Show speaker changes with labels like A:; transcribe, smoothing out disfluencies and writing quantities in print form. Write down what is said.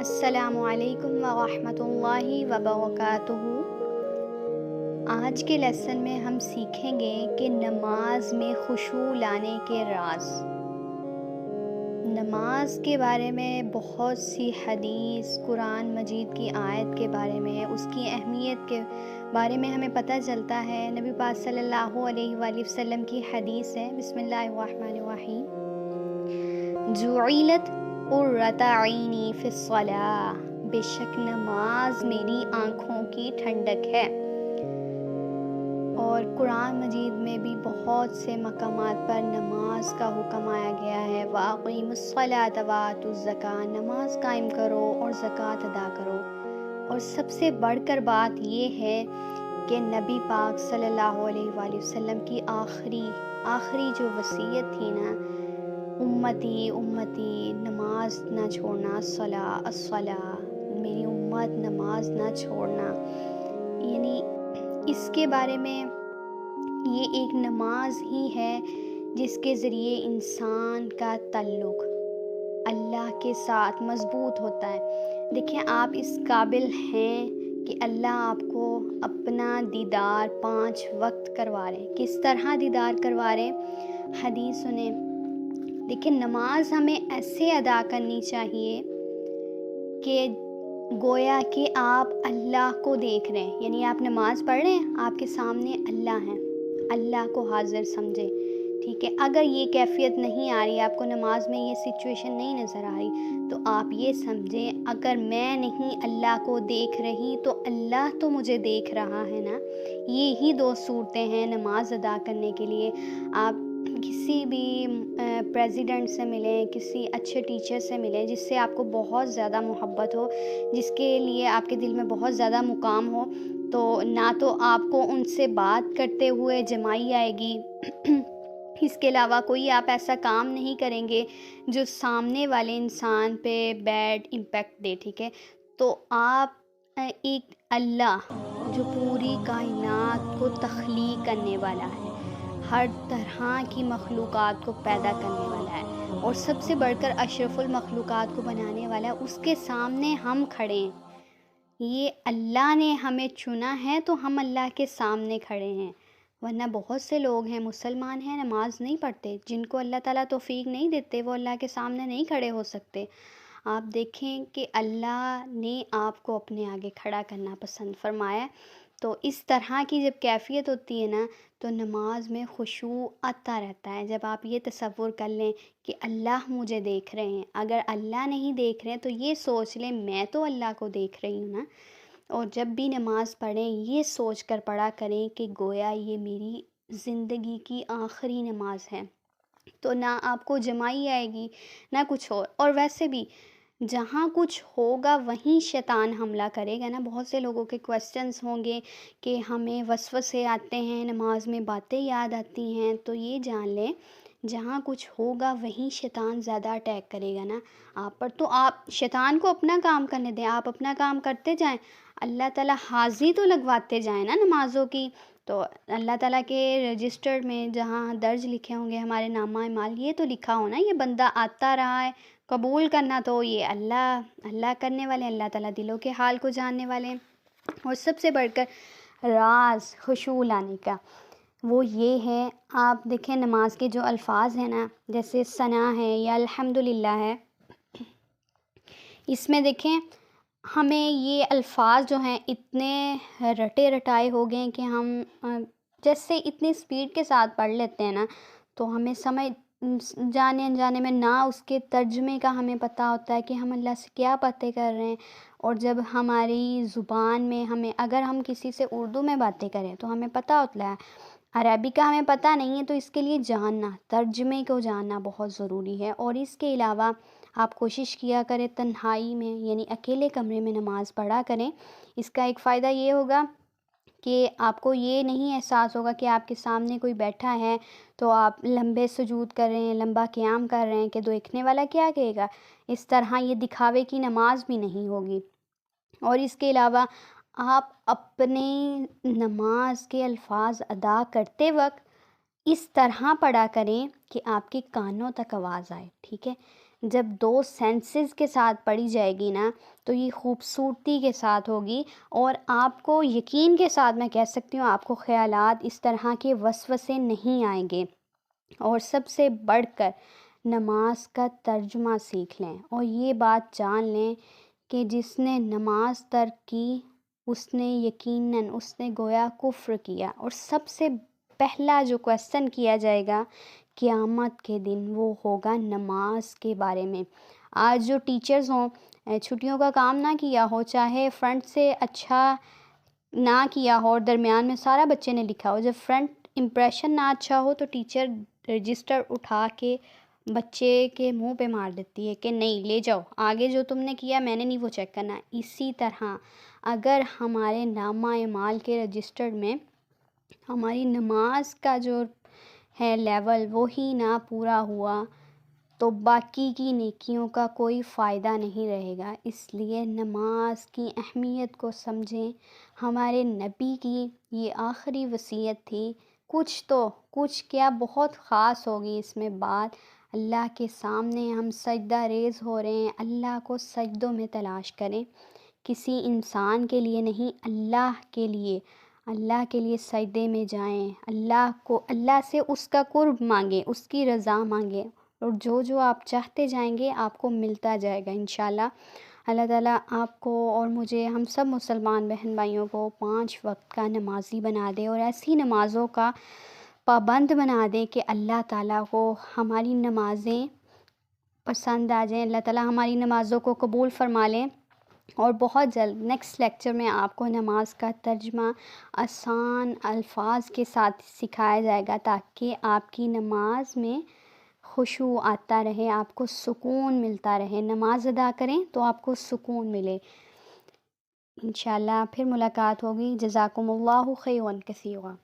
A: السلام علیکم ورحمۃ اللہ وبرکاتہ۔ آج کے لیسن میں ہم سیکھیں گے کہ نماز میں خشوع لانے کے راز۔ نماز کے بارے میں بہت سی حدیث، قرآن مجید کی آیت کے بارے میں، اس کی اہمیت کے بارے میں ہمیں پتہ چلتا ہے۔ نبی پاک صلی اللہ علیہ وآلہ وسلم کی حدیث ہے، بسم اللہ الرحمن الرحیم، جعلت قرۃ عینی فی الصلاۃ، بے شک نماز میری آنکھوں کی ٹھنڈک ہے۔ اور قرآن مجید میں بھی بہت سے مقامات پر نماز کا حکم آیا گیا ہے۔ وَأَقِیمُوا الصَّلَاةَ وَآتُوا الزَّکَاۃَ، نماز قائم کرو اور زکوٰۃ ادا کرو۔ اور سب سے بڑھ کر بات یہ ہے کہ نبی پاک صلی اللہ علیہ وآلہ وسلم کی آخری جو وصیت تھی نا، امتی امتی، نماز نہ چھوڑنا، الصلاۃ، میری امت نماز نہ چھوڑنا، یعنی اس کے بارے میں یہ ایک نماز ہی ہے جس کے ذریعے انسان کا تعلق اللہ کے ساتھ مضبوط ہوتا ہے۔ دیکھیں، آپ اس قابل ہیں کہ اللہ آپ کو اپنا دیدار 5 وقت کروا رہے۔ کس طرح دیدار کروا رہے؟ حدیث سنیں۔ دیکھیں، نماز ہمیں ایسے ادا کرنی چاہیے کہ گویا کہ آپ اللہ کو دیکھ رہے ہیں، یعنی آپ نماز پڑھ رہے ہیں، آپ کے سامنے اللہ ہیں، اللہ کو حاضر سمجھے، ٹھیک ہے۔ اگر یہ کیفیت نہیں آ رہی، آپ کو نماز میں یہ سچویشن نہیں نظر آ رہی، تو آپ یہ سمجھیں اگر میں نہیں اللہ کو دیکھ رہی تو اللہ تو مجھے دیکھ رہا ہے نا۔ یہی 2 صورتیں ہیں نماز ادا کرنے کے لیے۔ آپ کسی بھی پریزیڈنٹ سے ملیں، کسی اچھے ٹیچر سے ملیں جس سے آپ کو بہت زیادہ محبت ہو، جس کے لیے آپ کے دل میں بہت زیادہ مقام ہو، تو نہ تو آپ کو ان سے بات کرتے ہوئے جمائی آئے گی، اس کے علاوہ کوئی آپ ایسا کام نہیں کریں گے جو سامنے والے انسان پہ بیڈ امپیکٹ دے، ٹھیک ہے۔ تو آپ ایک اللہ جو پوری کائنات کو تخلیق کرنے والا ہے، ہر طرح کی مخلوقات کو پیدا کرنے والا ہے، اور سب سے بڑھ کر اشرف المخلوقات کو بنانے والا ہے، اس کے سامنے ہم کھڑے ہیں۔ یہ اللہ نے ہمیں چنا ہے تو ہم اللہ کے سامنے کھڑے ہیں، ورنہ بہت سے لوگ ہیں، مسلمان ہیں، نماز نہیں پڑھتے، جن کو اللہ تعالیٰ توفیق نہیں دیتے، وہ اللہ کے سامنے نہیں کھڑے ہو سکتے۔ آپ دیکھیں کہ اللہ نے آپ کو اپنے آگے کھڑا کرنا پسند فرمایا ہے۔ تو اس طرح کی جب کیفیت ہوتی ہے نا، تو نماز میں خشوع آتا رہتا ہے۔ جب آپ یہ تصور کر لیں کہ اللہ مجھے دیکھ رہے ہیں، اگر اللہ نہیں دیکھ رہے ہیں تو یہ سوچ لیں میں تو اللہ کو دیکھ رہی ہوں نا۔ اور جب بھی نماز پڑھیں یہ سوچ کر پڑھا کریں کہ گویا یہ میری زندگی کی آخری نماز ہے، تو نہ آپ کو جمائی آئے گی نہ کچھ اور ویسے بھی جہاں کچھ ہوگا وہیں شیطان حملہ کرے گا نا۔ بہت سے لوگوں کے کویسچنز ہوں گے کہ ہمیں وسوسے آتے ہیں، نماز میں باتیں یاد آتی ہیں، تو یہ جان لیں جہاں کچھ ہوگا وہیں شیطان زیادہ اٹیک کرے گا نا آپ پر۔ تو آپ شیطان کو اپنا کام کرنے دیں، آپ اپنا کام کرتے جائیں، اللہ تعالیٰ حاضری تو لگواتے جائیں نا نمازوں کی۔ تو اللہ تعالیٰ کے رجسٹر میں جہاں درج لکھے ہوں گے ہمارے نامہ اعمال، یہ تو لکھا ہونا یہ بندہ آتا رہا ہے، قبول کرنا تو یہ اللہ کرنے والے، اللہ تعالیٰ دلوں کے حال کو جاننے والے ہیں۔ اور سب سے بڑھ کر راز خشوع لانے کا وہ یہ ہے، آپ دیکھیں نماز کے جو الفاظ ہیں نا، جیسے ثنا ہے یا الحمدللہ ہے، اس میں دیکھیں ہمیں یہ الفاظ جو ہیں اتنے رٹے رٹائے ہو گئے ہیں کہ ہم جیسے اتنی سپیڈ کے ساتھ پڑھ لیتے ہیں نا، تو ہمیں سمجھ جانے انجانے میں نہ اس کے ترجمے کا ہمیں پتہ ہوتا ہے کہ ہم اللہ سے کیا باتیں کر رہے ہیں۔ اور جب ہماری زبان میں اگر ہم کسی سے اردو میں باتیں کریں تو ہمیں پتہ ہوتا ہے، عربی کا ہمیں پتہ نہیں ہے، تو اس کے لیے جاننا، ترجمے کو جاننا بہت ضروری ہے۔ اور اس کے علاوہ آپ کوشش کیا کریں تنہائی میں، یعنی اکیلے کمرے میں نماز پڑھا کریں۔ اس کا ایک فائدہ یہ ہوگا کہ آپ کو یہ نہیں احساس ہوگا کہ آپ کے سامنے کوئی بیٹھا ہے تو آپ لمبے سجود کر رہے ہیں، لمبا قیام کر رہے ہیں کہ دیکھنے والا کیا کہے گا۔ اس طرح یہ دکھاوے کی نماز بھی نہیں ہوگی۔ اور اس کے علاوہ آپ اپنے نماز کے الفاظ ادا کرتے وقت اس طرح پڑھا کریں کہ آپ کے کانوں تک آواز آئے، ٹھیک ہے۔ جب دو سینسز کے ساتھ پڑھی جائے گی نا تو یہ خوبصورتی کے ساتھ ہوگی، اور آپ کو یقین کے ساتھ میں کہہ سکتی ہوں آپ کو خیالات اس طرح کے وسوسے نہیں آئیں گے۔ اور سب سے بڑھ کر نماز کا ترجمہ سیکھ لیں، اور یہ بات جان لیں کہ جس نے نماز ترک کی اس نے گویا کفر کیا، اور سب سے پہلا جو کویسچن کیا جائے گا قیامت کے دن وہ ہوگا نماز کے بارے میں۔ آج جو ٹیچرز ہوں چھٹیوں کا کام نہ کیا ہو، چاہے فرنٹ سے اچھا نہ کیا ہو اور درمیان میں سارا بچے نے لکھا ہو، جب فرنٹ امپریشن نہ اچھا ہو تو ٹیچر رجسٹر اٹھا کے بچے کے منہ پہ مار دیتی ہے کہ نہیں لے جاؤ، آگے جو تم نے کیا میں نے نہیں وہ چیک کرنا۔ اسی طرح اگر ہمارے نامہ اعمال کے رجسٹر میں ہماری نماز کا جو ہے لیول وہی نہ پورا ہوا تو باقی کی نیکیوں کا کوئی فائدہ نہیں رہے گا۔ اس لیے نماز کی اہمیت کو سمجھیں۔ ہمارے نبی کی یہ آخری وصیت تھی، کچھ کیا بہت خاص ہوگی اس میں بات۔ اللہ کے سامنے ہم سجدہ ریز ہو رہے ہیں، اللہ کو سجدوں میں تلاش کریں، کسی انسان کے لیے نہیں، اللہ کے لیے سجدے میں جائیں، اللہ سے اس کا قرب مانگیں، اس کی رضا مانگیں، اور جو آپ چاہتے جائیں گے آپ کو ملتا جائے گا انشاءاللہ۔ اللہ تعالیٰ آپ کو اور مجھے، ہم سب مسلمان بہن بھائیوں کو 5 وقت کا نمازی بنا دے، اور ایسی نمازوں کا پابند بنا دے کہ اللہ تعالیٰ کو ہماری نمازیں پسند آ جائیں، اللہ تعالیٰ ہماری نمازوں کو قبول فرما لیں۔ اور بہت جلد نیکسٹ لیکچر میں آپ کو نماز کا ترجمہ آسان الفاظ کے ساتھ سکھایا جائے گا تاکہ آپ کی نماز میں خشوع آتا رہے، آپ کو سکون ملتا رہے، نماز ادا کریں تو آپ کو سکون ملے۔ انشاءاللہ پھر ملاقات ہوگی۔ جزاکم اللہ خیرا کثیرا۔